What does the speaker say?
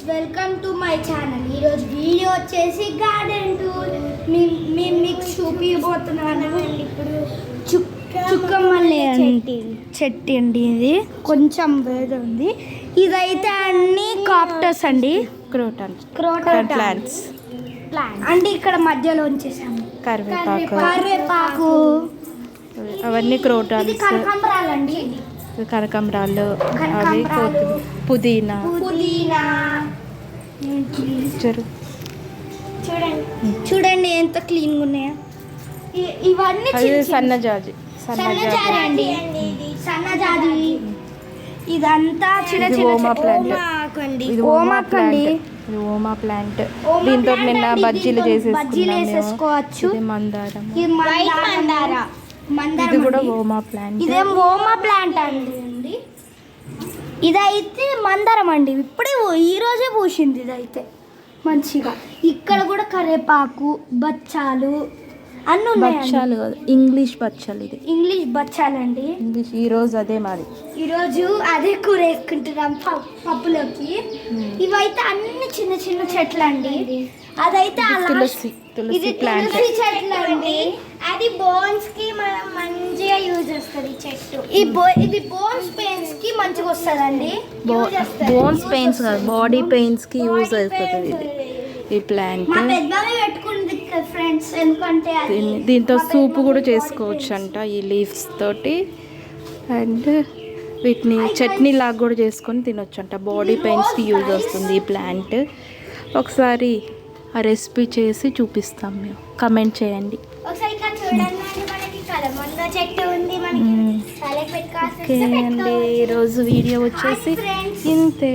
Welcome to my channel. ఈరోజు video వచ్చేసి garden tour. మీకు చూపించబోతున్నాను. ఇప్పుడు చుక్కమల్లి చెట్టు అండి. ఇది కొంచెం వేరే ఉంది. ఇదైతే అన్ని కాప్టర్స్ అండి, క్రోటన్ ప్లాంట్స్ అంటే ఇక్కడ మధ్యలో ఉంచేసాము. కరివేపాకు అవన్నీ క్రోటాన్స్, కనకాంబరాలండి, కనకాంబరాలు, అవి పుదీనా. చూడండి ఎంత క్లీన్గా ఉన్నాయా. ఇవన్నీ సన్నజాజి అండి, సన్నజాజి. ఇదంతా చిన్న చిన్న ఓమా ప్లాంట్. ఓమా ప్లాంట్. దీంతో నిన్న బజ్జీలు చేసేసుకోవచ్చు. ఇది కూడా ఓమా ప్లాంట్. ఇదేం ఓమా ప్లాంట్ అండి. ఇదైతే మందారం అండి. ఇప్పుడే ఈరోజే పూసింది. ఇదైతే మంచిగా. ఇక్కడ కూడా కరివేపాకు, బచ్చాలు అన్నీ ఉన్నాయి. బచ్చాలు కాదు, ఇంగ్లీష్ బచ్చాలు. ఇది ఇంగ్లీష్ బచ్చాలండి. ఇంగ్లీష్. ఈరోజు అదే మాది. ఈరోజు అదే కూర వేసుకుంటున్నాం పప్పులోకి. ఇవైతే అన్ని చిన్న చిన్న చెట్లు అండి. అదైతే తులసి ప్లాంట్ చెట్లు అండి. అది బోన్స్ కి మనం మంచిగా యూజ్ వస్తుంది చెట్టు. ఇది బోన్స్ పెయిన్స్ కి మంచిగా వస్తుందండి. బోన్స్ పెయిన్స్ కాదు, బాడీ పెయిన్స్ కి యూజ్ అవుతుంది ఈ ప్లాంట్. పెట్టుకుంది ఫ్రెండ్స్, ఎందుకంటే దీంతో సూప్ కూడా చేసుకోవచ్చు అంట ఈ లీవ్స్ తోటి. అండ్ వీటిని చట్నీ లాగా కూడా చేసుకొని తినొచ్చు అంట. బాడీ పెయిన్స్కి యూజ్ వస్తుంది ఈ ప్లాంట్. ఒకసారి ఆ రెసిపీ చేసి చూపిస్తాం మేము. కమెంట్ చేయండి. ఓకే అండి, ఈరోజు వీడియో వచ్చేసి ఇంతే.